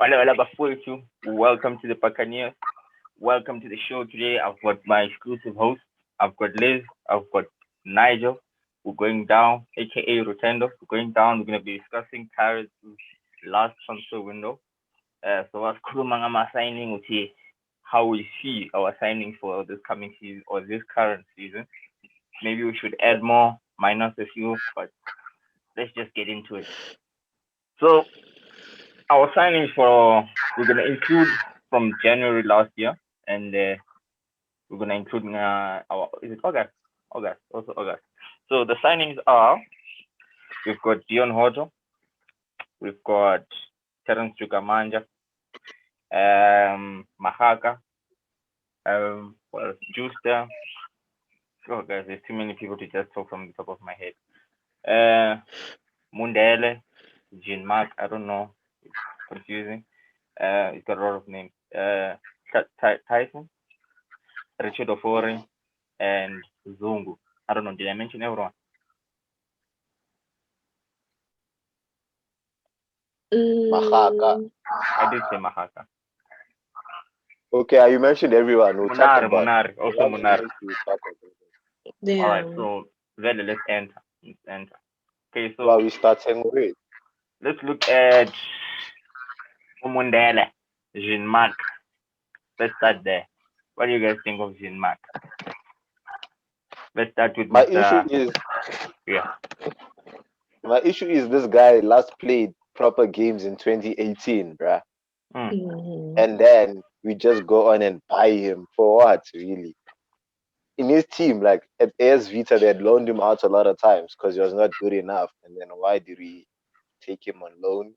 Welcome to the Buccaneers. Welcome to the show today. I've got my exclusive host. I've got Liz. I've got Nigel. We're going down, aka Rotendo. We're going down. We're going to be discussing Paris' last transfer window. So what's Kurumangama signing with here? How we see our signing for this coming season or this current season. Maybe we should add more, minus a few, but let's just get into it. So our signings we're gonna include from January last year, and we're gonna include our is it August? Also August. So the signings are we've got Deon Hotto, we've got Terence Jukamanja, Mahaka, Jooste. Oh guys, there's too many people to just talk from the top of my head. Mundele, Jean Mark, I don't know, it's confusing. It's got a lot of names. Tyson, Richard Ofori, and Zungu. I don't know. Did I mention everyone? Mahaka. I did say Mahaka. Okay, you mentioned everyone. We'll talk about Munare. Also Munare. Yeah. All right. So let's enter. Okay. So well, we starting with. let's look at Mundele, Jean Marc. Let's start there. What do you guys think of Jean Marc? Let's start with My Mr. issue is Yeah. my issue is this guy last played proper games in 2018, bruh. And then we just go on and buy him for what, really? In his team, like at AS Vita, they had loaned him out a lot of times because he was not good enough. And then why did we take him on loan?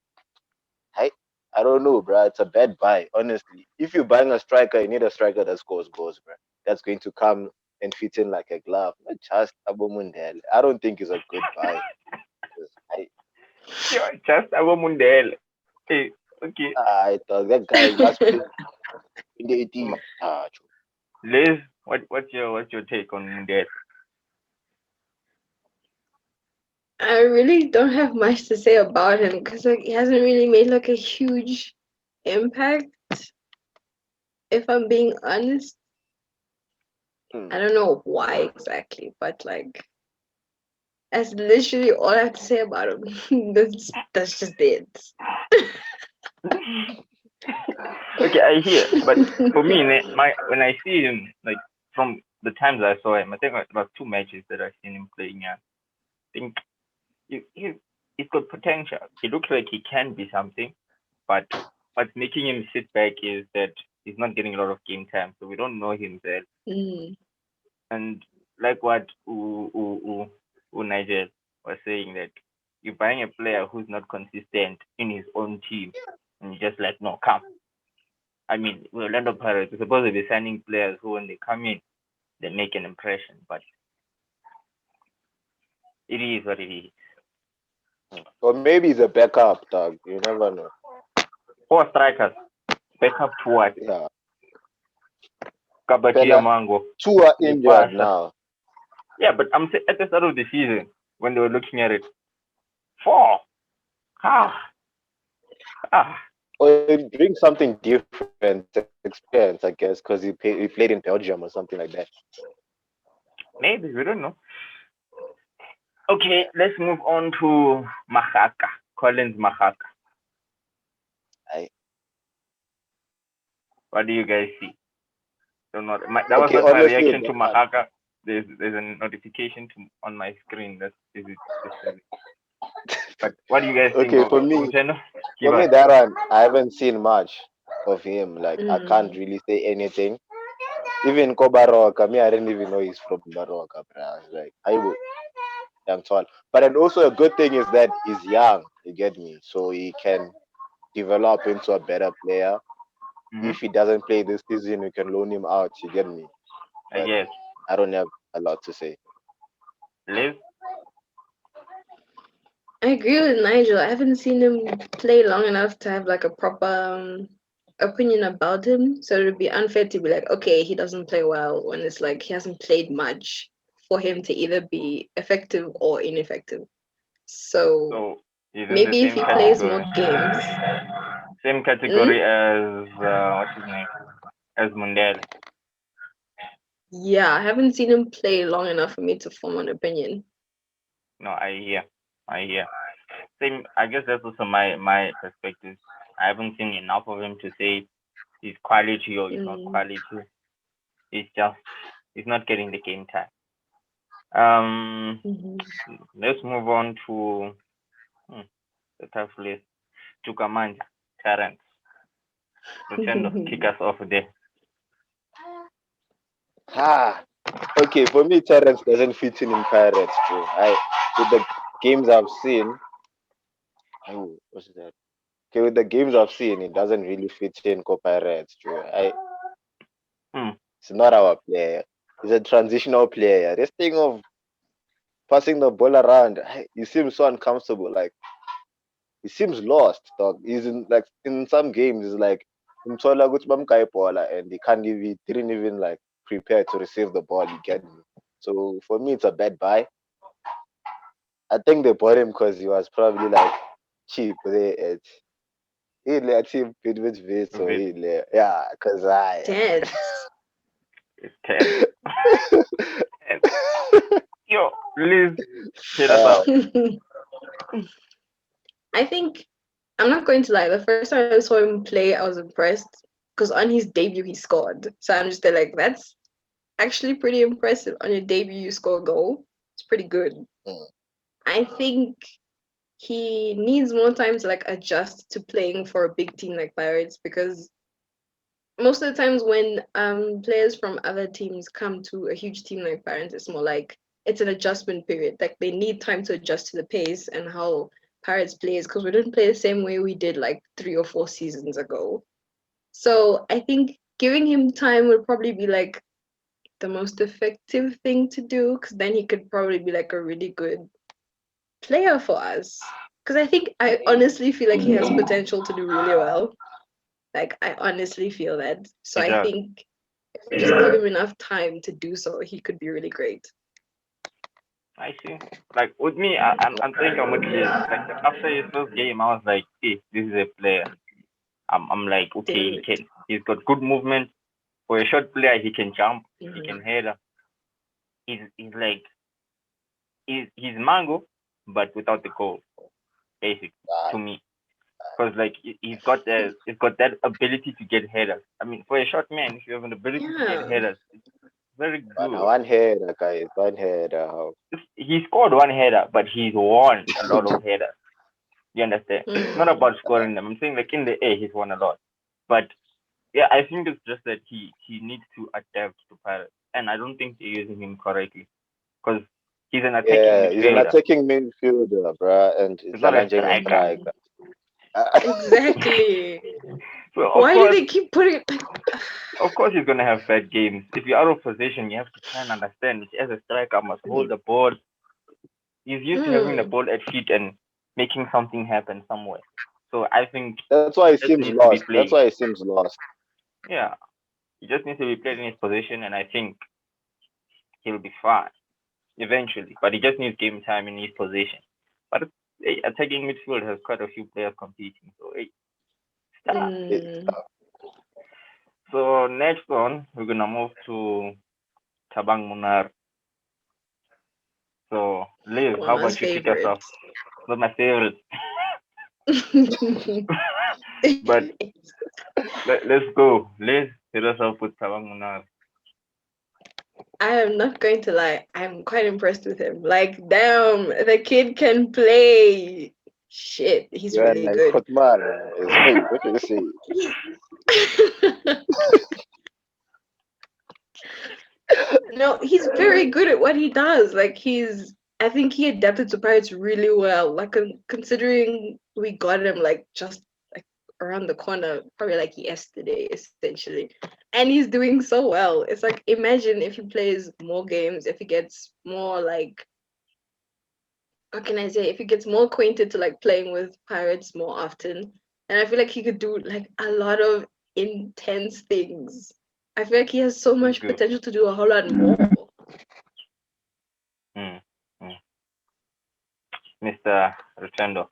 I don't know, bruh. It's a bad buy, honestly. If you're buying a striker, you need a striker that scores goals, bruh. That's going to come and fit in like a glove. Not just Abomundel. I don't think it's a good buy. Just Mundele. Hey, okay. I thought that guy last played in the 18. Liz, what's your take on Mundele? I really don't have much to say about him because he hasn't really made like a huge impact. If I'm being honest, I don't know why exactly, but like that's literally all I have to say about him. that's just it. Okay, I hear, but for me, when I see him, like from the times I saw him, I think about 2 matches that I've seen him playing. I think he's got potential. He looks like he can be something, but what's making him sit back is that he's not getting a lot of game time, so we don't know him well. And like what Nigel was saying, that you're buying a player who's not consistent in his own team, and you're just like, no, come. I mean, with Orlando Pirates, we're supposed to be signing players who, when they come in, they make an impression, but it is what it is. Or maybe he's a backup, dog. You never know. 4 strikers. Backup to what? Yeah. Kabatia Mango. 2 are injured now. Yeah, but I'm saying at the start of the season, when they were looking at it, 4. Or it brings something different experience, I guess, because he played in Belgium or something like that. Maybe, we don't know. Okay, let's move on to Mahaka. Collins Mahaka. What do you guys see? That was not my reaction to Mahaka. There's a notification on my screen that is it. But what do you guys think? Okay, for me, that one, I haven't seen much of him. Like, I can't really say anything. Even Kobaroka, I didn't even know he's from Baroka. Like, I would. Young tall. But then also a good thing is that he's young, you get me? So he can develop into a better player. If he doesn't play this season, we can loan him out, you get me? But yes. I don't have a lot to say. Liz? I agree with Nigel. I haven't seen him play long enough to have like a proper opinion about him. So it would be unfair to be like, okay, he doesn't play well when it's like he hasn't played much for him to either be effective or ineffective. So He's in the Maybe if same he plays category. more games. Same category as what's his name? As Monare. Yeah, I haven't seen him play long enough for me to form an opinion. No, I hear. Same. I guess that's also my perspective. I haven't seen enough of him to say he's quality or he's not quality. He's not getting the game time. Let's move on to the tough list. Chukamanja, Terence. Rutendo, kick us off there. Okay, for me, Terence doesn't fit in Pirates, bro. With the games I've seen, what's that? Okay, with the games I've seen, it doesn't really fit in Pirates, bro. It's not our player. He's a transitional player. This thing of passing the ball around, he seems so uncomfortable. Like he seems lost, dog. He's in some games, it's like and he didn't even like prepare to receive the ball. You get me? So for me, it's a bad buy. I think they bought him because he was probably like cheap. He let him bid with this, so yeah, because Tense. It's 10. 10. Yo, please hit us out. I think I'm not going to lie. The first time I saw him play, I was impressed because on his debut he scored. So I'm just there like, that's actually pretty impressive. On your debut, you score a goal. It's pretty good. I think he needs more time to like adjust to playing for a big team like Pirates because most of the times when players from other teams come to a huge team like Pirates, it's more like it's an adjustment period. Like they need time to adjust to the pace and how Pirates plays because we didn't play the same way we did like 3 or 4 seasons ago. So I think giving him time would probably be like the most effective thing to do because then he could probably be like a really good player for us. Because I honestly feel like he has potential to do really well. Like I honestly feel that. So I think if we just give him enough time to do so, he could be really great. I see. Like with me, I'm thinking I'm with Liz. Like after his first game, I was like, hey, this is a player. I'm like, okay, he's got good movement. For a short player, he can jump, he can header. He's like he's Mango, but without the goal, basically, to me. Because like he's got that ability to get headers. I mean, for a short man, if you have an ability to get headers, it's very good. One header, guys. One header. He scored one header, but he's won a lot of headers. You understand? It's not about scoring them. I'm saying like in the air, he's won a lot. But yeah, I think it's just that he needs to adapt to Pirates, and I don't think they're using him correctly because he's an attacking midfielder. He's an attacking midfielder, bruh, and it's not a striker. Exactly. So why do they keep putting? Of course, he's gonna have bad games. If you're out of position, you have to try and understand. As a striker, I must hold the ball. He's used to having the ball at feet and making something happen somewhere. So I think that's why he seems lost. That's why he seems lost. Yeah, he just needs to be played in his position, and I think he'll be fine eventually. But he just needs game time in his position. But attacking midfield has quite a few players competing, so So next on, we're gonna move to Thabang Monare. So Liz, how about you kick us off? Not my favorite. But let's go. Liz, hit us off with Thabang Monare. I am not going to lie. I'm quite impressed with him. Like, damn, the kid can play. Shit, he's really good. What do you say? No, he's very good at what he does. Like, I think he adapted to Pirates really well. Like, considering we got him, like, just like around the corner, probably like yesterday, essentially. And he's doing so well. It's like, imagine if he plays more games, if he gets more, like, what can I say? If he gets more acquainted to like playing with Pirates more often, and I feel like he could do like a lot of intense things. I feel like he has so much potential to do a whole lot more. Mr. Rutendo.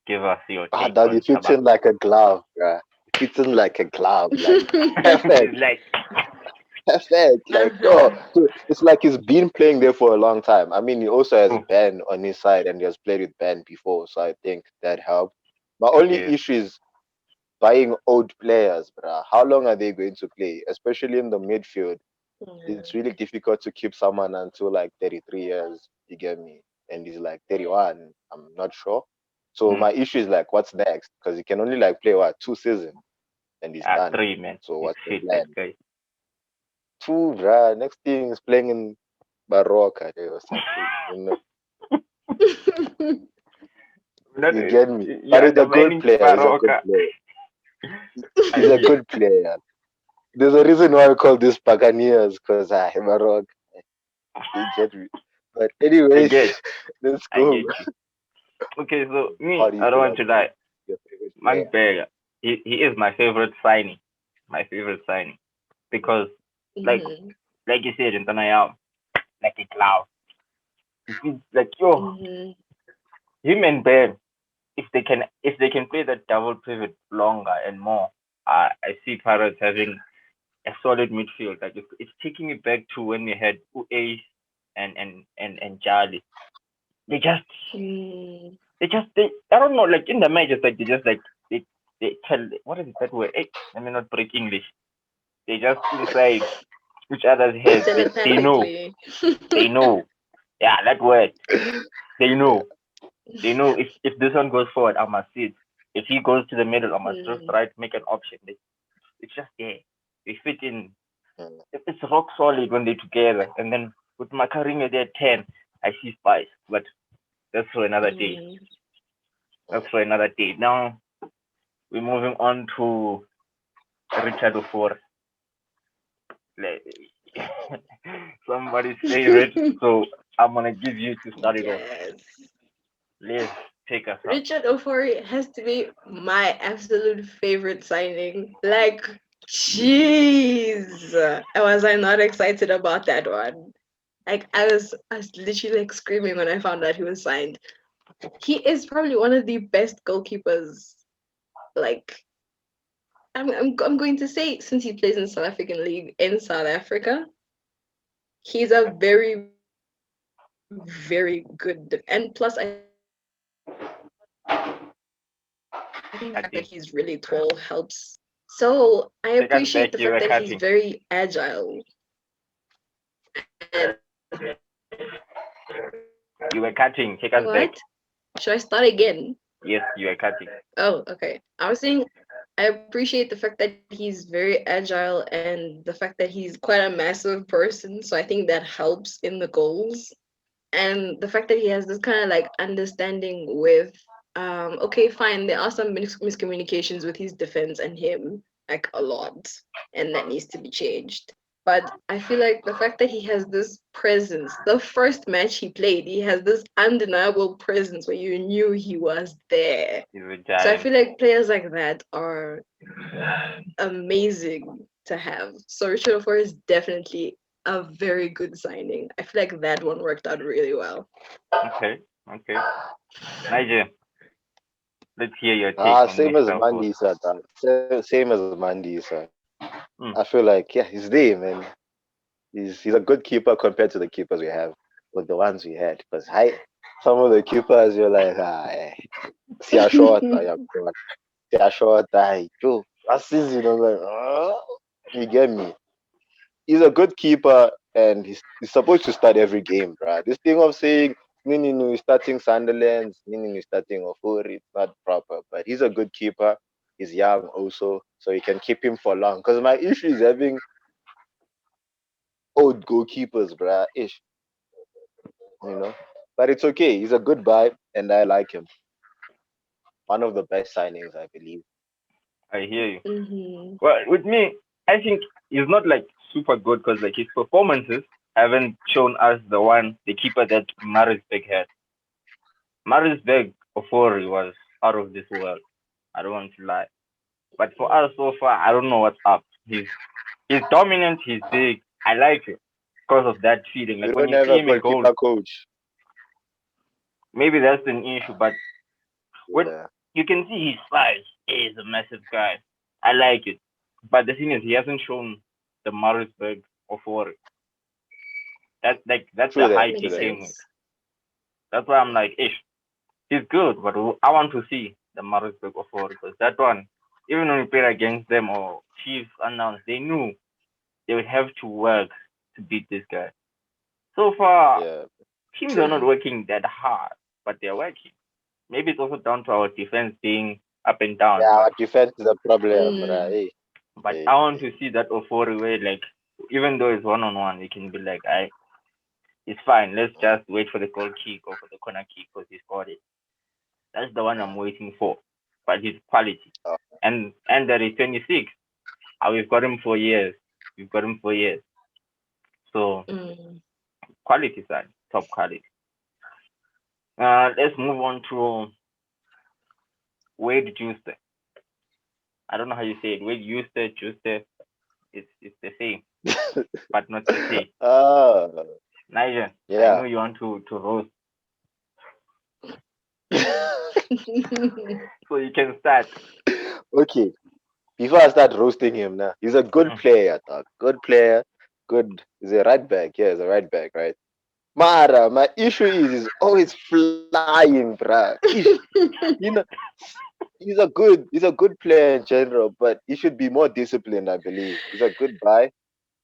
Give us your Ah, take dog, on it fits Thabang. in like a glove, bruh. It fits in like a glove, like perfect, Like, perfect. Like, Uh-huh. oh, so it's like he's been playing there for a long time. I mean, he also has oh, Ben on his side, and he has played with Ben before, so I think that helped. My only okay. issue is buying old players, bruh. How long are they going to play? Especially in the midfield, it's really difficult to keep someone until like 33 years. You get me? And he's like 31. I'm not sure. So Mm. my issue is like, what's next? Because he can only like play what 2 seasons and he's Ah, done. three, man. So He's what's the fit, that plan? guy. Two, bruh. Next thing is playing in Barroca or something. Not, You get me? you're But he's a good undermining player. He's a good Baroka. player. I He's a hear. good player. There's a reason why we call this Buccaneers because Barroca. You get me? But I anyways, get. let's I go. get you. Okay, so How me, do you I don't feel want to about lie. your favorite Mark player? Berger, he is my favorite signing. My favorite signing. Because, like, Mhm. like you said, in Tanayao, like a cloud. It's like, yo, Mhm. him and Ben, if they can play that double pivot longer and more, I see Pirates having a solid midfield. Like it's taking me back to when we had Ace and Charlie. They just Mm. they I don't know, like in the match it's like they just like they tell what is that word? Hey, let me not break English. They just inside each other's heads. They know. Telepathically. They know. Yeah, that word. They know. They know if this one goes forward, I must sit. If he goes to the middle, I must just Mm. try to make an option. It's just there. They fit in. Mm. It's rock solid when they're together. And then with Makaringa there 10, I see spice. But that's for another day. Mm. That's for another day. Now we're moving on to Richard Ofor. Somebody's favorite. So I'm gonna give you to start it off. Yes. Let's take us up. Richard Ofori has to be my absolute favorite signing. Like, jeez. Was I not excited about that one? Like, I was literally like screaming when I found out he was signed. He is probably one of the best goalkeepers. Like, I'm going to say, since he plays in South African League in South Africa, he's a very, very good. And plus, I think the fact that he's really tall helps. So I Cutting. appreciate the fact that he's very agile. Take us back. You were And cutting. You were cutting. Take us back. what? Should I start again? Yes, you were cutting. Oh, okay. I was saying I appreciate the fact that he's very agile and the fact that he's quite a massive person. So I think that helps in the goals. And the fact that he has this kind of like understanding with, okay, fine, there are some miscommunications with his defense and him, like a lot, and that needs to be changed. But I feel like the fact that he has this presence, the first match he played, he has this undeniable presence where you knew he was there. He's a So I giant. feel like players like that are amazing to have. So Richard Ofor is definitely a very good signing. I feel like that one worked out really well. Okay. Okay. Niger, let's hear your take on Same as Mr. Ofor. Mandy said. Same as Mandy said. Mm. I feel like he's there, man. He's a good keeper compared to the keepers we have, with the ones we had. Because some of the keepers you're like, see how short I am, see how short I do. Last season I'm like, you get me. He's a good keeper and he's supposed to start every game, bro. This thing of saying Nini is starting Sunderland, Nini is starting Ofuri, it's not proper. But he's a good keeper. He's young also, so you can keep him for long. Because my issue is having old goalkeepers, bruh. Ish, you know. But it's okay. He's a good buy, and I like him. One of the best signings, I believe. I hear you. Mm-hmm. Well, with me, I think he's not like super good because like his performances haven't shown us the keeper that Marisbeck had. Marisbeck before he was out of this world. I don't want to lie. But for us so far, I don't know what's up. He's dominant. He's big. I like it because of that feeling. We Like when don't you have see a him in goal, goalkeeper coach. maybe that's an issue. But with Yeah. You can see his size. He is a massive guy. I like it. But the thing is, he hasn't shown the Marisburg of war. That's True the that. height Makes he True that. came with. sense. That's why I'm like, ish, he's good, but I want to see the Marisburg of war because that one, even when we played against them or Chiefs announced, they knew they would have to work to beat this guy. So far, Yeah. teams are not True. working that hard, but they're working. Maybe it's also down to our defense being up and down, Yeah, but our defense is a problem, right? Mm. Hey, I hey, want hey. to see that Ofori way, like even though it's 1-on-1, we can be like, I it's fine. Let's just wait for the goal kick or for the corner kick because he scored it. That's the one I'm waiting for. But his quality. Oh, And that is 26. We've got him for years. We've got him for years. So Mm. quality side, top quality. Let's move on to Wayde Jooste. I don't know how you say it. Wayde Jooste. It's the same, but not the same. oh, Nigel, I yeah. know you want to roast, so you can start. Okay. Before I start roasting him now, he's a good Mm. player, dog. Good player. Good. He's a right back. Yeah, he's a right back, right? Mara, my issue is he's always flying, bruh. Ish. You know, he's a good player in general, but he should be more disciplined, I believe. He's a good buy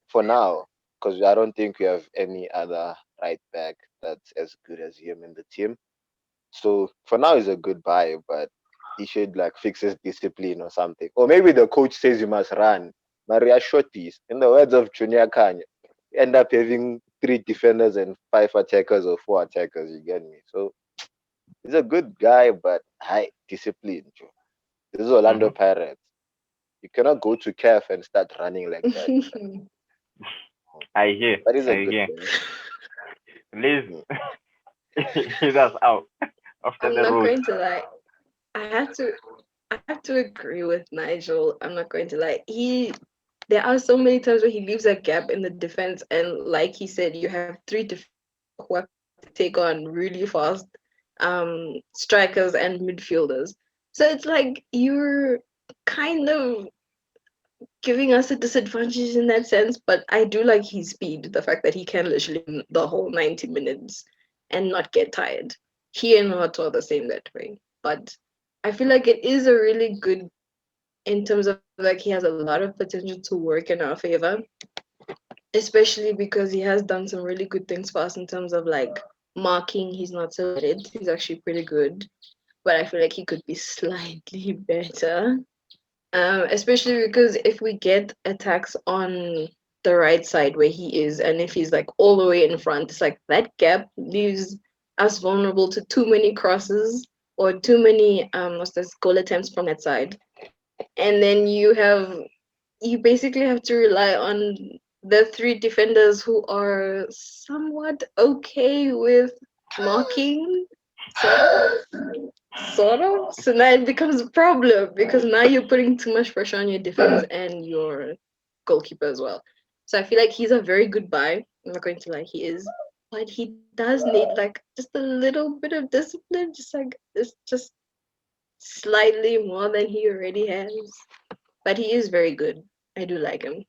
for now, because I don't think we have any other right back that's as good as him in the team. So for now, he's a good buy, but he should like fix his discipline or something. Or maybe the coach says you must run. Maria Shotis, in the words of Junior Kanye, end up having three defenders and five attackers or four attackers. You get me? So he's a good guy, but high discipline. Joe. This is Orlando Mm-hmm. Pirates. You cannot go to CAF and start running like that. I hear. But he's a I good hear. player. Liz, Mhm. he's us out after I'm the not roast. going to lie. I have to I have to agree with Nigel. I'm not going to lie. There are so many times where he leaves a gap in the defense, and like he said, you have three who have to take on really fast strikers and midfielders. So it's like you're kind of giving us a disadvantage in that sense, but I do like his speed, the fact that he can literally the whole 90 minutes and not get tired. He and Hotto are the same that way. But I feel like it is a really good in terms of like he has a lot of potential to work in our favor, especially because he has done some really good things for us in terms of like marking. He's not so bad at it. He's actually pretty good, but I feel like he could be slightly better. Especially because if we get attacks on the right side where he is, and if he's like all the way in front, it's like that gap leaves us vulnerable to too many crosses or too many what's this goal attempts from that side. And then you basically have to rely on the three defenders who are somewhat okay with marking, sort of. Sort of. So now it becomes a problem because now you're putting too much pressure on your defense and your goalkeeper as well. So I feel like he's a very good buy. I'm not going to lie, he is. But he does need like just a little bit of discipline, just like it's just slightly more than he already has. But he is very good. I do like him.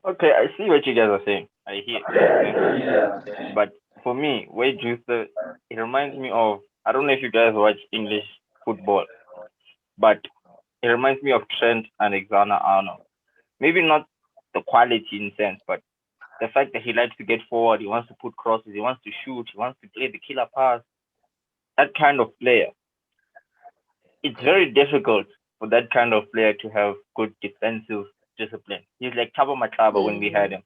Okay, I see what you guys are saying. I hear. Okay, but for me, Wade Juicer, it reminds me of. I don't know if you guys watch English football, but it reminds me of Trent and Alexander Arnold. Maybe not the quality in sense, but the fact that he likes to get forward, he wants to put crosses, he wants to shoot, he wants to play the killer pass. That kind of player. It's very difficult for that kind of player to have good defensive discipline. He's like Tabo Matlaba when we Mm, had him.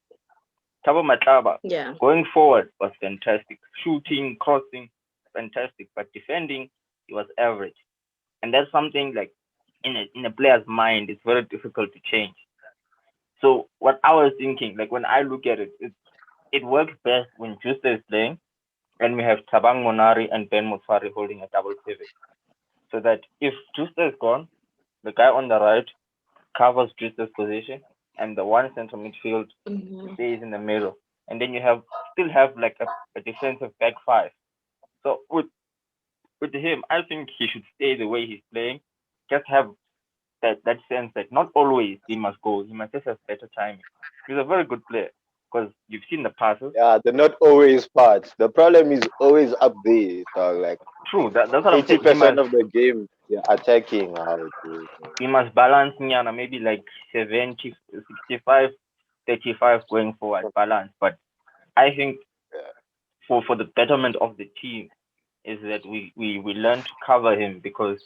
Tabo Matlaba yeah. going forward was fantastic. Shooting, crossing, fantastic. But defending, he was average. And that's something like in a player's mind, it's very difficult to change. So what I was thinking, like when I look at it, it works best when Jooste is playing and we have Thabang Monare and Ben Mutfari holding a double pivot. So that if Jooste is gone, the guy on the right covers Jooste's position and the one center midfield Hmm. stays in the middle. And then you have still have like a defensive back five. So with him, I think he should stay the way he's playing. Just have that sense that not always he must go. He must just have better timing. He's a very good player because you've seen the passes. Yeah, they're not always parts. The problem is always up there, dog. Like True, that's what I'm saying. 80% of the game, you're attacking. How to, He must balance Nyana, maybe like 70, 65, 35 going forward balance. But I think yeah. for the betterment of the team is that we learn to cover him because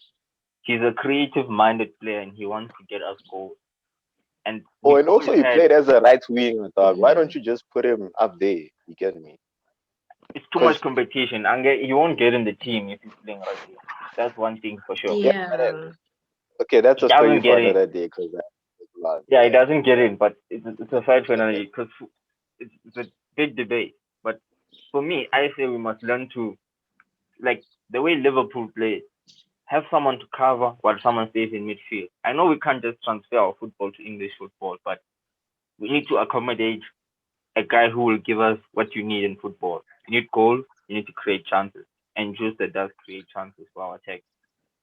he's a creative minded player and he wants to get us goals. And Oh, we've and also always he had played as a right winger, dog. Why don't Mhm. you just put him up there? You get me? it's too much Because competition. And he won't get in the team if he's playing right here. That's one thing for sure. yeah, but then, Yeah. okay, that's He a story doesn't for get in. another day. Because Yeah, he yeah, doesn't get in, but it's a fight for another because it's a big debate. But for me, I say we must learn to like the way Liverpool plays, have someone to cover while someone stays in midfield. I know we can't just transfer our football to English football, but we need to accommodate a guy who will give us what you need in football. You need goals, you need to create chances, and Jooste does create chances for our attack.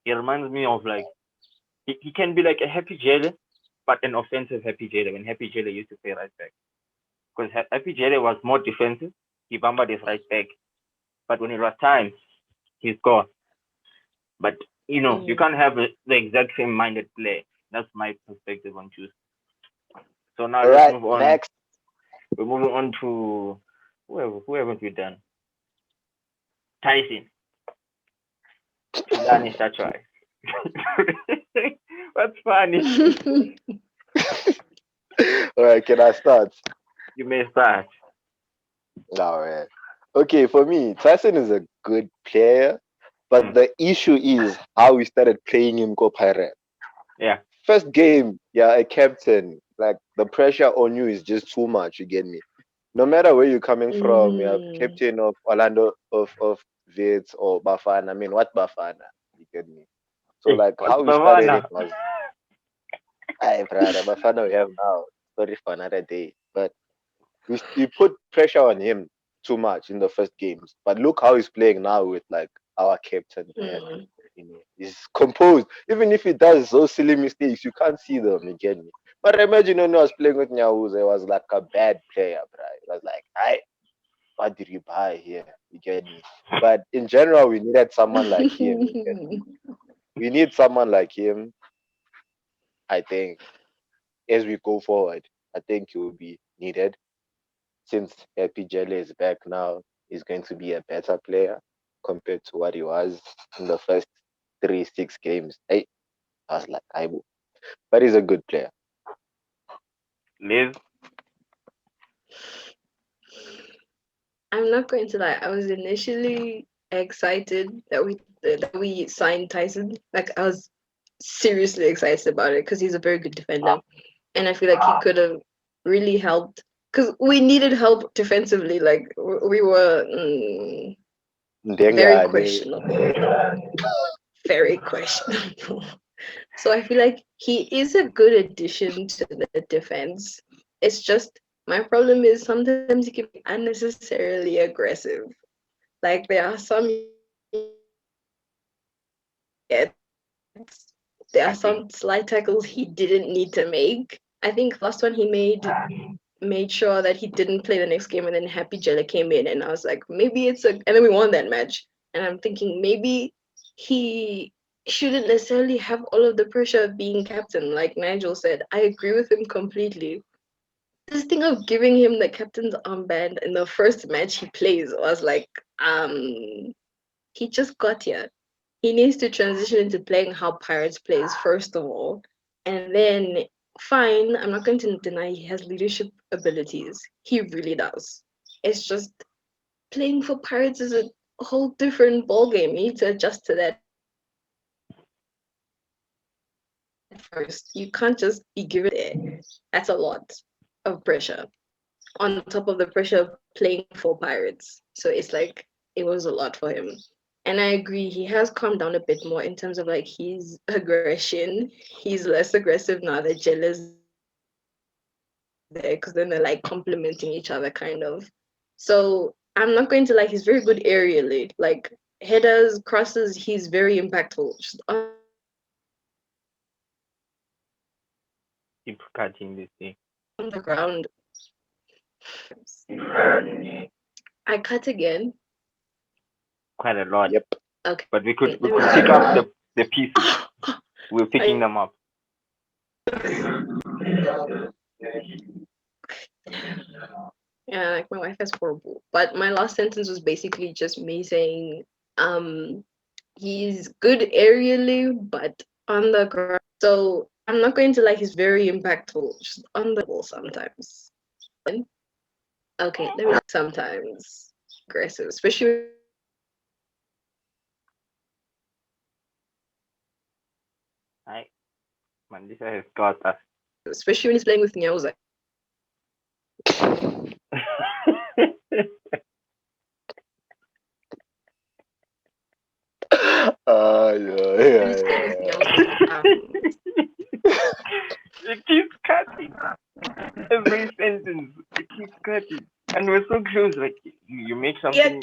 He reminds me of like he can be like a Happy Jelle, but an offensive Happy Jelle when Happy Jelle used to play right back. Because Happy Jelle was more defensive, he bumpered his right back, but when it was time, he's gone. But you Mm. can't have the exact same minded play. That's my perspective on choose. So now all let's right, move on. next. We're moving on to who haven't we done? Tyson. Fulani Shatrai. What's funny? All right, can I start? You may start. All right. Okay, for me, Tyson is a good player, but Mm. the issue is how we started playing him go pirate. Yeah. First game, yeah, a captain. Like the pressure on you is just too much. You get me? No matter where you're coming from, you're Mhm. captain of Orlando of Vids or Bafana. I mean, what Bafana? You get me? So Hey, like what's how we started it Bavana? was, I brother, Bafana we have now. Sorry for another day, but we put pressure on him too much in the first games. But look how he's playing now with like our captain there. Mm. He's composed. Even if he does those silly mistakes, you can't see them. You get me? But imagine when I was playing with Nyawuza, it was like a bad player, bro. It was like, what did you buy here? You get me? But in general, we needed someone like him. You get me? We need someone like him, I think, as we go forward. I think he will be needed. Since Happy Jelly is back now, he's going to be a better player compared to what he was in the first 3 6 games. Hey, I was like, I will. But he's a good player. Liz. I'm not going to lie. I was initially excited that we signed Tyson. Like I was seriously excited about it because he's a very good defender, and I feel like he could have really helped because we needed help defensively. Like we were very Ndengane. questionable, very questionable. So I feel like he is a good addition to the defense. It's just my problem is sometimes he can be unnecessarily aggressive. Like there are some yet, there are some slight tackles he didn't need to Agree. make. I think the last one he made sure that he didn't play the next game, and then Happy Jella came in, and I was like, maybe it's a, and then we won that match, and I'm thinking maybe he shouldn't necessarily have all of the pressure of being captain, like Nigel said. I agree with him completely. This thing of giving him the captain's armband in the first match he plays was like, he just got here. He needs to transition into playing how Pirates plays first of all, and then fine. I'm not going to deny he has leadership abilities. He really does. It's just playing for Pirates is a whole different ballgame. You need to adjust to that first. You can't just be given the captain's armband first. You can't just be given it. That's a lot of pressure on top of the pressure of playing for Pirates. So it's like it was a lot for him. And I agree, he has calmed down a bit more in terms of like his aggression. He's less aggressive now that Jella's there because then they're like complementing each other kind of. So I'm not going to like he's very good aerially. Like headers, crosses, he's very impactful. Just on Keep cutting this thing. the ground. I cut again. Quite a lot. Yep. Okay. But we could pick up the pieces. We're picking them up. Yeah, like my wife is horrible. But my last sentence was basically just me saying, he's good aerially, but on the ground. So I'm not going to like he's very impactful, just on the ball sometimes. Okay, let me sometimes aggressive, especially Hi. Mandisa has got us. especially when he's playing with Nyaoza. Yeah. It keeps cutting. Every sentence, it keeps cutting. And we're so close, like, you make something.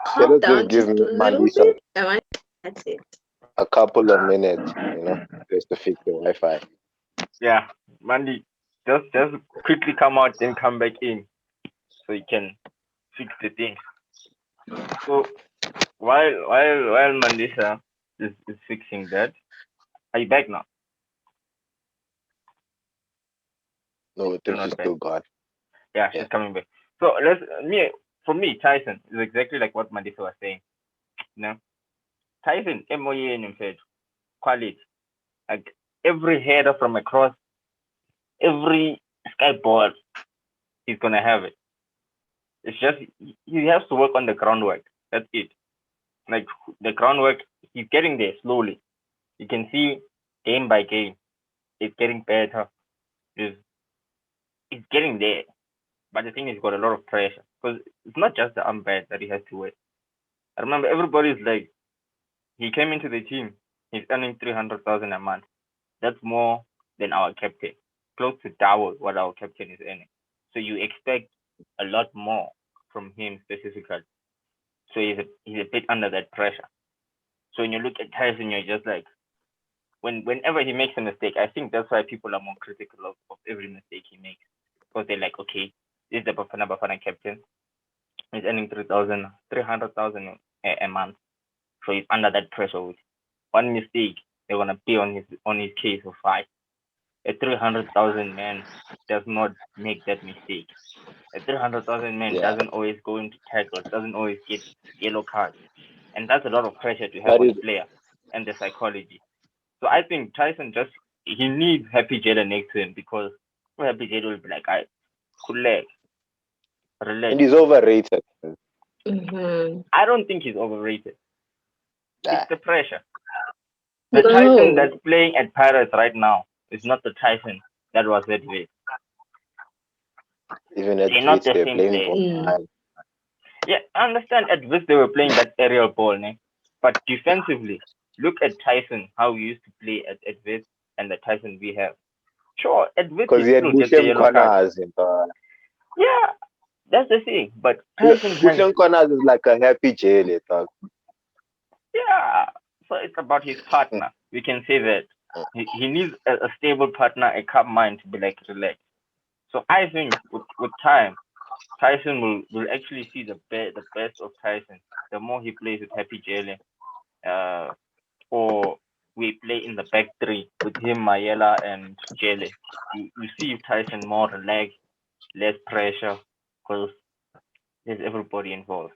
Calm down Just give just a little bit. That's it. A couple of minutes, just to fix the Wi-Fi. Yeah, Mandy, just quickly come out, then come back in, so you can fix the thing. So while Mandisa is fixing that, are you back now? No, she's still gone. Yeah, she's coming back. So for me, Tyson is exactly like what Mandisa was saying. Tyson, MOE in fact, quality. Like every header from across, every skyboard, he's gonna have it. It's just he has to work on the groundwork. That's it. Like the groundwork, he's getting there slowly. You can see game by game, it's getting better. It's getting there. But the thing is, he's got a lot of pressure because it's not just the umpire that he has to wait. I remember everybody's like, he came into the team, he's earning 300,000 a month. That's more than our captain, close to double what our captain is earning. So you expect a lot more from him specifically. So he's a bit under that pressure. So when you look at Tyson, you're just like, whenever he makes a mistake, I think that's why people are more critical of every mistake he makes. Because they're like, okay, this is the Bafana captain. He's earning 300,000 a month. So he's under that pressure with one mistake, they're gonna be on his case for five. A 300,000 man does not make that mistake. A 300,000 man doesn't always go into tackles, doesn't always get yellow cards. And that's a lot of pressure to have on the player and the psychology. So I think Tyson he needs Happy Jada next to him because Happy Jada will be like, I could relax. And he's overrated. Mm-hmm. I don't think he's overrated. It's the pressure. The Tyson that's playing at Pirates right now is not the Tyson that was at Wayde. Even at they're not the they're same playing player. Yeah, I understand at Wayde they were playing that aerial ball, but defensively, look at Tyson, how he used to play at Wayde and the Tyson we have. Sure, at Wayde because he had Bushem corners. Yeah, that's the thing. But Tyson Bushem corners is like a Happy Jada, dog. Yeah, so it's about his partner. We can say that he needs a stable partner, a calm mind to be like relaxed. So I think with time, Tyson will actually see the best of Tyson. The more he plays with Happy Jele, or we play in the back three with him, Mayela, and Jele, you see Tyson more relaxed, less pressure, because there's everybody involved.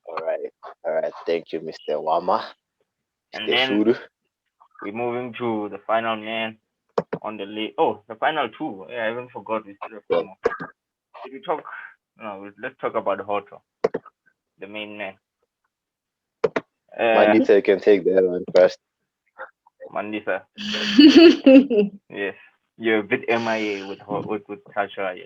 All right. Thank you, Mr. Wama. And then we're moving to the final man on the list. Oh, the final two. Yeah, I even forgot we still have one more. Did we talk? No, let's talk about Hotto, the main man. Mandisa, you can take that one first. Mandisa. Yes, you're a bit MIA with Tasha.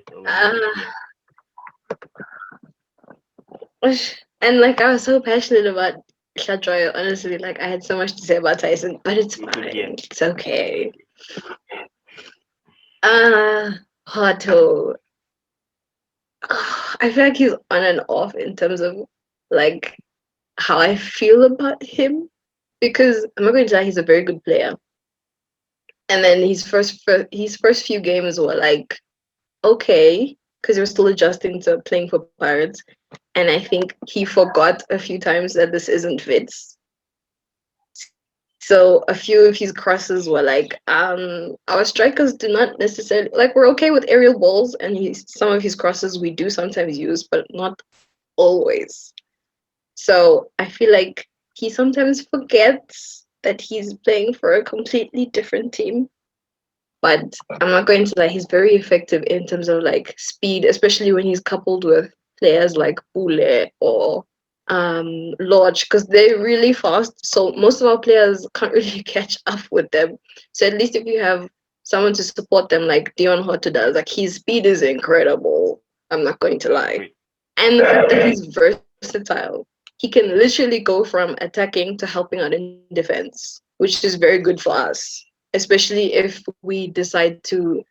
And like I was so passionate about Shatroy, honestly, like I had so much to say about Tyson, but it's fine. It's okay. Hotto. I feel like he's on and off in terms of like how I feel about him, because I'm not going to lie, he's a very good player. And then his first few games were like okay, because he was still adjusting to playing for Pirates, and I think he forgot a few times that this isn't Wits. So a few of his crosses were like, our strikers do not necessarily like, we're okay with aerial balls, and some of his crosses we do sometimes use, but not always. So I feel like he sometimes forgets that he's playing for a completely different team. But I'm not going to lie, he's very effective in terms of like speed, especially when he's coupled with players like Ule or Lodge, because they're really fast. So most of our players can't really catch up with them. So at least if you have someone to support them like Deon Hotto does, like his speed is incredible. I'm not going to lie. And the fact that he's versatile. He can literally go from attacking to helping out in defense, which is very good for us, especially if we decide to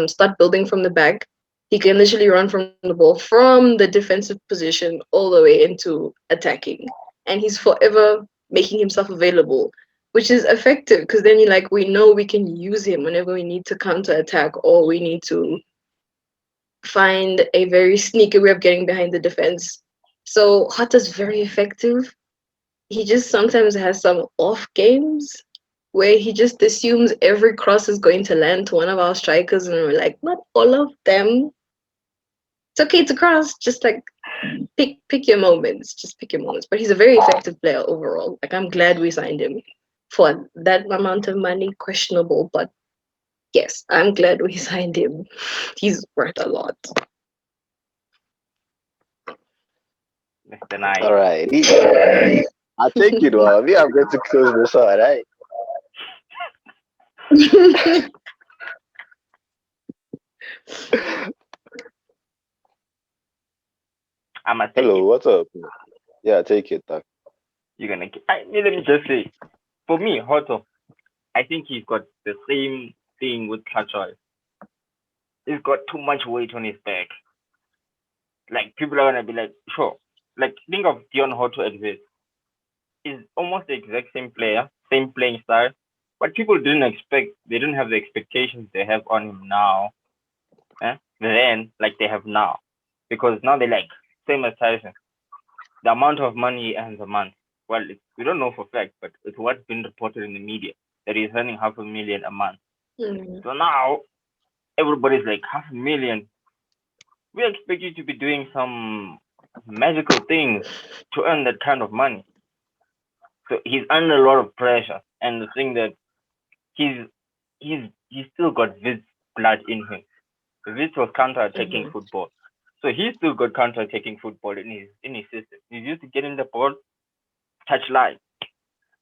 start building from the back. He can literally run from the ball from the defensive position all the way into attacking. And he's forever making himself available, which is effective because then you like, we know we can use him whenever we need to counter attack or we need to find a very sneaky way of getting behind the defense. So Hata's very effective. He just sometimes has some off games where he just assumes every cross is going to land to one of our strikers, and we're like, not all of them. It's okay to cross, just like pick your moments, just pick your moments. But he's a very effective player overall. Like I'm glad we signed him for that amount of money. Questionable, but yes, I'm glad we signed him. He's worth a lot. Mr. Nice. All right. I think you know me. I'm going to close this all right. I'ma take Hello, it. what's up? Yeah, take it, Doc. You're gonna. Let me just say, for me, Hotto, I think he's got the same thing with Kachoi. He's got too much weight on his back. Like people are gonna be like, sure. Like think of Deon Hotto at this. He's almost the exact same player, same playing style, but people didn't expect. They didn't have the expectations they have on him now. Then like they have now, because now they like same as Tyson. The amount of money he earns a month. Well, we don't know for fact, but it's what's been reported in the media that he's earning $500,000 a month. So now everybody's like $500,000. We expect you to be doing some magical things to earn that kind of money. So he's under a lot of pressure, and the thing that he's he's still got Vit's blood in him. Vit was counter-attacking football, so he's still got counter-attacking football in his system. He's used to getting the ball, touch line,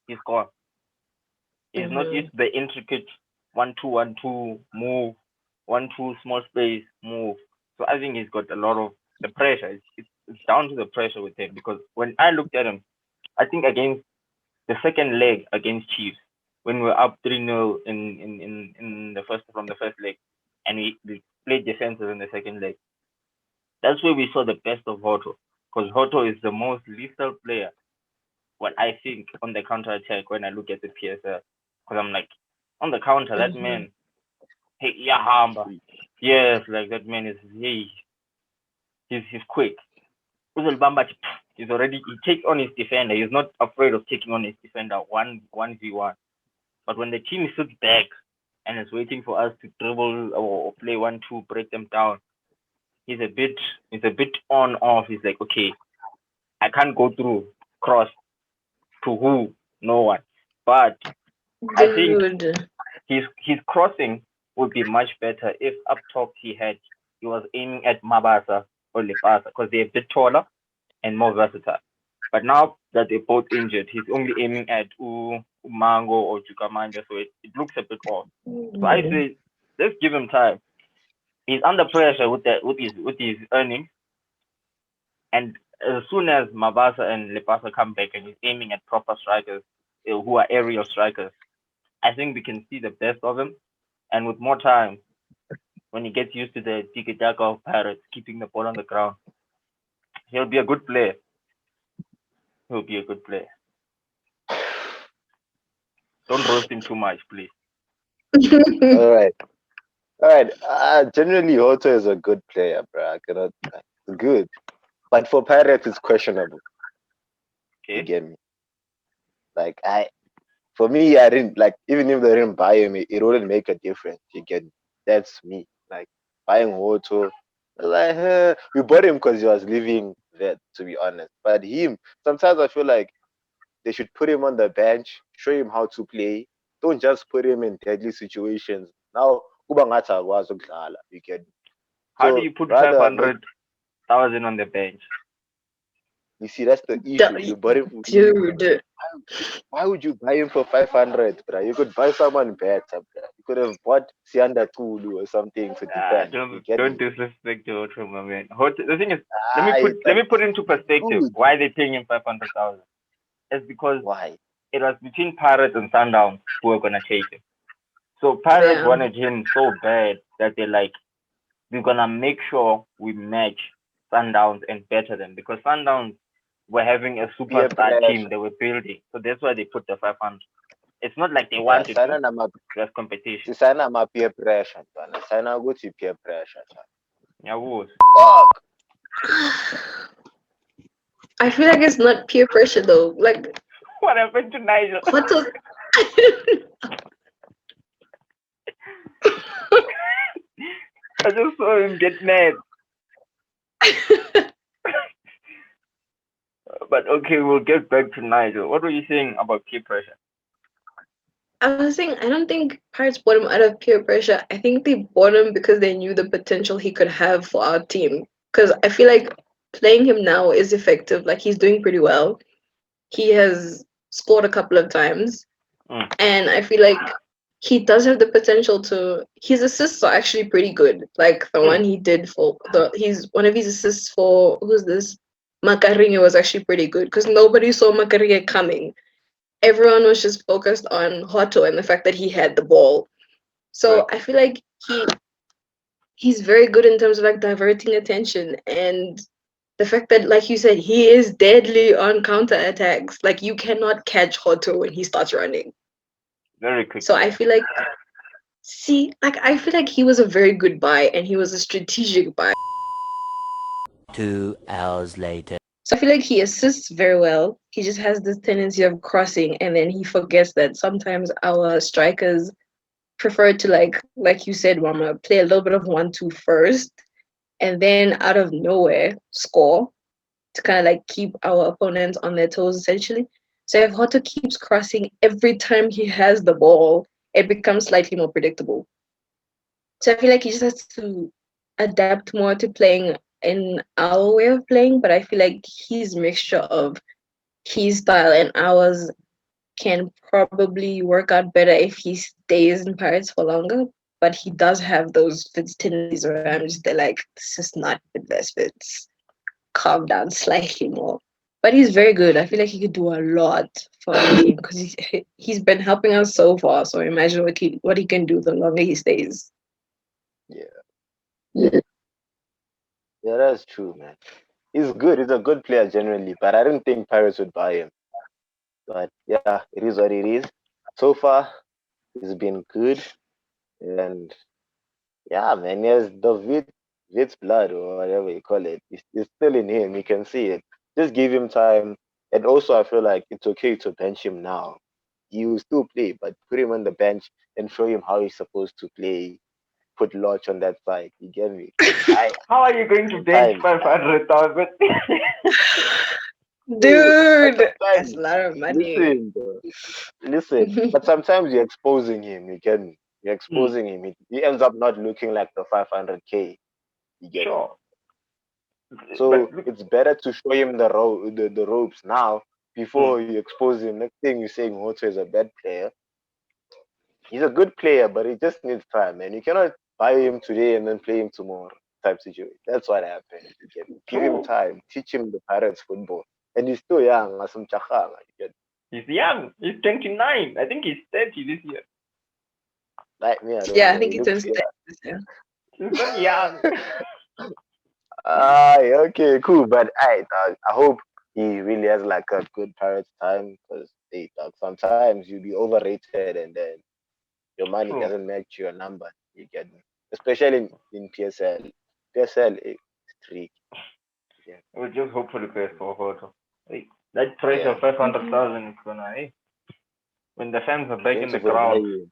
he score. He's not used to the intricate 1-2-1-2 move, 1-2 small space move. So I think he's got a lot of the pressure. It's down to the pressure with him, because when I looked at him, I think against the second leg against Chiefs, when we were up 3-0 in the first leg, and we played defensive in the second leg. That's where we saw the best of Hotto, because Hotto is the most lethal player. What I think on the counter attack when I look at the PSL, because I'm like, on the counter, that man, hey, Yahamba, yes, like that man is he's quick. Uzulbamba, he takes on his defender. He's not afraid of taking on his defender 1v1. But when the team sits back and is waiting for us to dribble or play 1-2, break them down, he's a bit on off. He's like, okay, I can't go through cross to who? No one. But I think his crossing would be much better if up top he was aiming at Mabasa or Lepasa, because they're a bit taller and more versatile. But now that they're both injured, he's only aiming at Mango or Chukamanja, so it looks a bit off. So I say, let's give him time. He's under pressure with his earnings, and as soon as Mabasa and Lepasa come back and he's aiming at proper strikers who are aerial strikers, I think we can see the best of him. And with more time, when he gets used to the tiki-taka of Pirates, keeping the ball on the ground, he'll be a good player. He'll be a good player. Don't roast him too much, please. All right. Generally, Hotto is a good player, bro. I cannot. It's good, but for Pirates, it's questionable. Okay. You get me? Like for me, I didn't like. Even if they didn't buy him, it wouldn't make a difference. You get me? That's me. Like buying Hotto, like we bought him because he was leaving there. To be honest, but him sometimes I feel like they should put him on the bench, show him how to play. Don't just put him in deadly situations. Now, Ubangata was you get me? How do So you put rather make 500,000 on the bench? you see that's the issue. You bought him for Dude. why would you buy him for 500, bro? You could buy someone better, bro. You could have bought Sianda Tulu or something to defend. You get Don't me? disrespect Hotto, my man. The thing is, It's let like me put into perspective good. why they're paying him 500,000. It's because Why? it was between Pirates and Sundowns who were gonna take him. So Pirates Yeah. wanted him so bad that they're like, we're gonna make sure we match Sundowns and better them because Sundowns were having a Peer superstar team pressure. they were building. So that's why they put the 500. It's not like they Yeah, wanted to. There's competition. Sana ma peer pressure, bana. Sana go to peer pressure. Yeah, was. Fuck. I feel like it's not peer pressure though. Like What happened to Nigel? Hotto's I just saw him get mad. But okay, we'll get back to Nigel. What were you saying about peer pressure? I was saying I don't think Pirates bought him out of peer pressure. I think they bought him because they knew the potential he could have for our team. Because I feel like playing him now is effective. Like he's doing pretty well. He has scored a couple of times. And I feel like he does have the potential to his assists are actually pretty good. Like the one he did for he's one of his assists for who's this? Makarinha was actually pretty good because nobody saw Makarinha coming. Everyone was just focused on Hotto and the fact that he had the ball. So I feel like he's very good in terms of like diverting attention and the fact that, like you said, he is deadly on counter attacks. Like you cannot catch Hotto when he starts running. Very quick. So I feel like I feel like he was a very good buy and he was a strategic buy. 2 hours later. So I feel like he assists very well. He just has this tendency of crossing and then he forgets that sometimes our strikers prefer to like you said, Mama, play a little bit of 1-2 first and then out of nowhere score to kind of like keep our opponents on their toes essentially. So if Hotto keeps crossing every time he has the ball, it becomes slightly more predictable. So I feel like he just has to adapt more to playing in our way of playing, but I feel like his mixture of his style and ours can probably work out better if he stays in Pirates for longer. But he does have those tendencies where I'm just like, this is not the best fits. Calm down slightly more. But he's very good. I feel like he could do a lot for our team because he's been helping us so far. So imagine what he can do the longer he stays. Yeah, that's true, man. He's good. He's a good player generally, but I don't think Pirates would buy him. But yeah, it is what it is. So far, he's been good, and yeah, man, yes, the Vit's blood or whatever you call it, it's still in him. You can see it. Just give him time, and also I feel like it's okay to bench him now. He will still play, but put him on the bench and show him how he's supposed to play. Put Lodge on that side. You get me? How are you going to bench 500,000? Dude, that's a lot of money. Listen, bro. Listen. But sometimes you're exposing him. You get me? You're exposing him. He ends up not looking like the 500K. You get me? So it's better to show him the ropes now before you expose him. Next thing you're saying Hotto is a bad player. He's a good player, but he just needs time, man. You cannot buy him today and then play him tomorrow type situation. That's what happened. Give him time. Teach him the Pirates football. And he's still young. He's young. He's 29. I think he's 30 this year. Like me, I think he turns 30 this year. young. Okay, cool. But I hope he really has like a good Pirates time because sometimes you be overrated and then your money True. doesn't match your number. You get me, especially in PSL. PSL is tricky. Yeah, We just hope for the best for Hotto. Hey, that price yeah. of 500,000 is gonna. Hey, when the fans are It's back going in to the go very. crowd,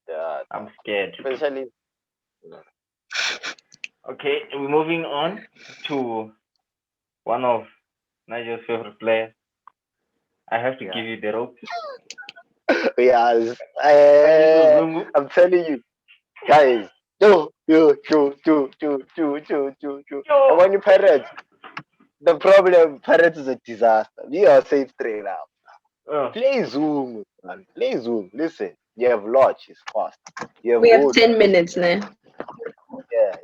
Yeah, I'm scared. especially. You Okay, we're moving on to one of Nigel's favorite players. I have to yeah. give you the ropes. Yes, Nkanyiso Zungu. I'm telling you, guys. No, yo, yo. And Yo! when you Pirates, the problem Pirates is a disaster. We are safe straight now. Uh, Play Zoom, man. Play Zoom. Listen, you have Lodge, he's fast. You have We have Hotto. 10 minutes now. Yeah.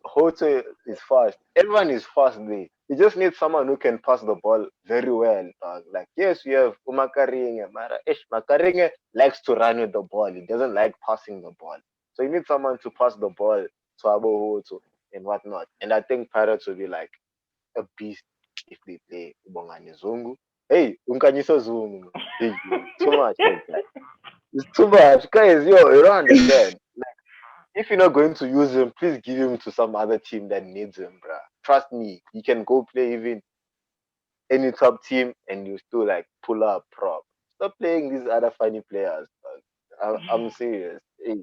Hotto is fast. Everyone is fast there. You just need someone who can pass the ball very well. Dog. Like, yes, you have Umakaringe. Makaringe likes to run with the ball. He doesn't like passing the ball. So you need someone to pass the ball to Abo Hotto and whatnot. And I think Pirates will be like a beast if they play Ngenkani Zungu. Hey, Nkanyiso Zungu. Hey, too much, man. It's too much. Guys, you don't understand. If you're not going to use him, please give him to some other team that needs him, bruh. Trust me, he can go play even any top team and you still like pull up prop. Stop playing these other funny players. I'm serious. Hey,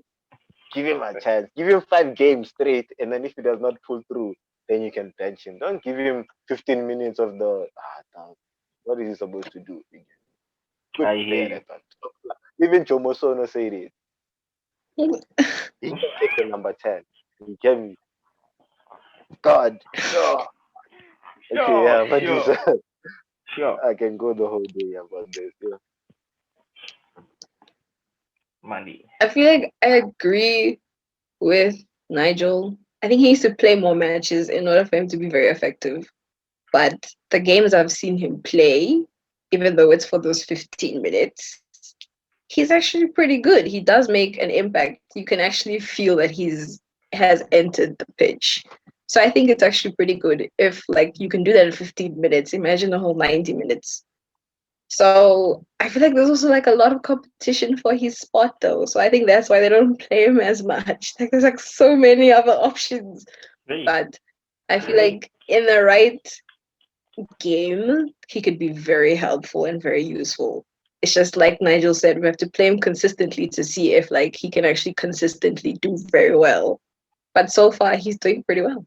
give him a chance. Give him 5 games straight, and then if he does not pull through, then you can bench him. Don't give him 15 minutes of the dog. What is he supposed to do? Good I hear player, you. that one. Even Jomosono said it. He can take the number 10. He can. God. Oh. Okay, Sure, yeah, but this sure, sure. I can go the whole day about this. Yeah. Money. I feel like I agree with Nigel. I think he needs to play more matches in order for him to be very effective. But the games I've seen him play, even though it's for those 15 minutes, he's actually pretty good. He does make an impact. You can actually feel that he's has entered the pitch. So I think it's actually pretty good if like you can do that in 15 minutes. Imagine the whole 90 minutes. So I feel like there's also like a lot of competition for his spot though. So I think that's why they don't play him as much. Like there's like so many other options. Hey, But I feel like in the right game, he could be very helpful and very useful. It's just like Nigel said, we have to play him consistently to see if like he can actually consistently do very well. But so far he's doing pretty well.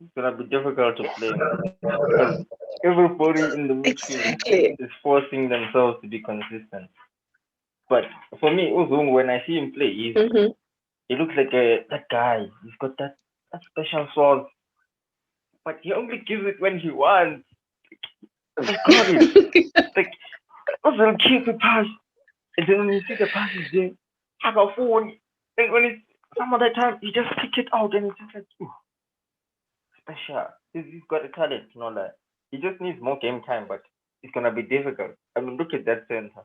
it's gonna be difficult to play because everybody in the midfield Exactly. is forcing themselves to be consistent. But for me, Uzung, when I see him play, Mm-hmm. he looks like that guy. He's got that special sauce, but he only gives it when he wants. I got it. Like, also keep the pass, and then when you see the pass is there, I got phone. And when it's some other time, he just kick it out, and it's just like, ooh, special. He's got a talent, you know that. He just needs more game time, but it's gonna be difficult. I mean, look at that center.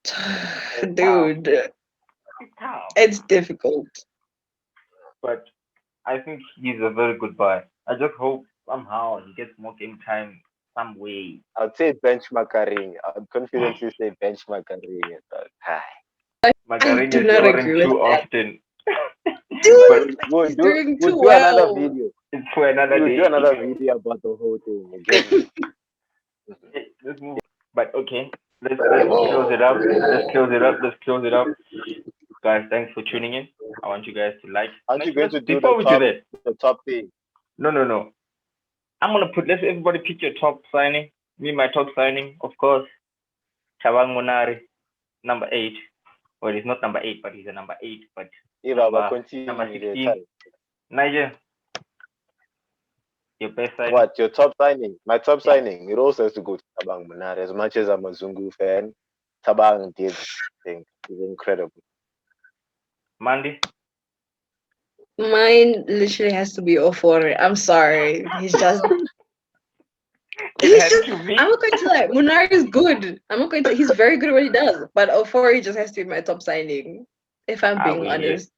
It's tough. Dude, It's tough. it's difficult. But I think he's a very good buy. I just hope somehow he gets more game time some way. I'd say benchmarking. I'd confidently say benchmarking. Hi. I Magarin do is not scoring agree with too that. often. But But Dude, we'll he's do doing we'll too do another well. video. it's for another We'll day. do another video about the whole thing again. Okay, let's move. But okay, let's But close it up. Let's close it up. Let's close it up. Guys, thanks for tuning in. I want you guys to like. aren't you going to do Before we do that, the top thing? no. I'm gonna put. Let's everybody pick your top signing. Me, my top signing, of course. Thabang Monare, number 8. Well, he's not number 8, but he's a number 8. But number Continue 16, Niger, your best signing. What, your top signing? My top signing, it also has to go to Thabang Monare. As much as I'm a Zungu fan, Thabang did think he's incredible. Mandy. Mine literally has to be Ofori. I'm sorry. He's just I'm not going to lie. Monare is good. I'm not going to he's very good at what he does. But Ofori just has to be my top signing, if I'm being honest.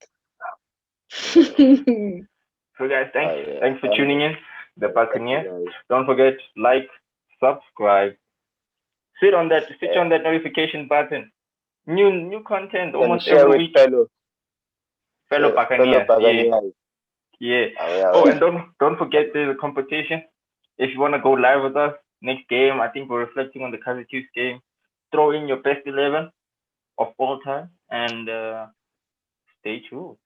So guys, thanks for tuning in. The Buccaneer. Don't forget, like, subscribe. Sit on that notification button. New content almost every week. Fellow Buccaneers. Yeah. Oh, and don't forget the competition. If you want to go live with us next game, I think we're reflecting on the Kaizer Chiefs game. Throw in your best 11 of all time and stay tuned.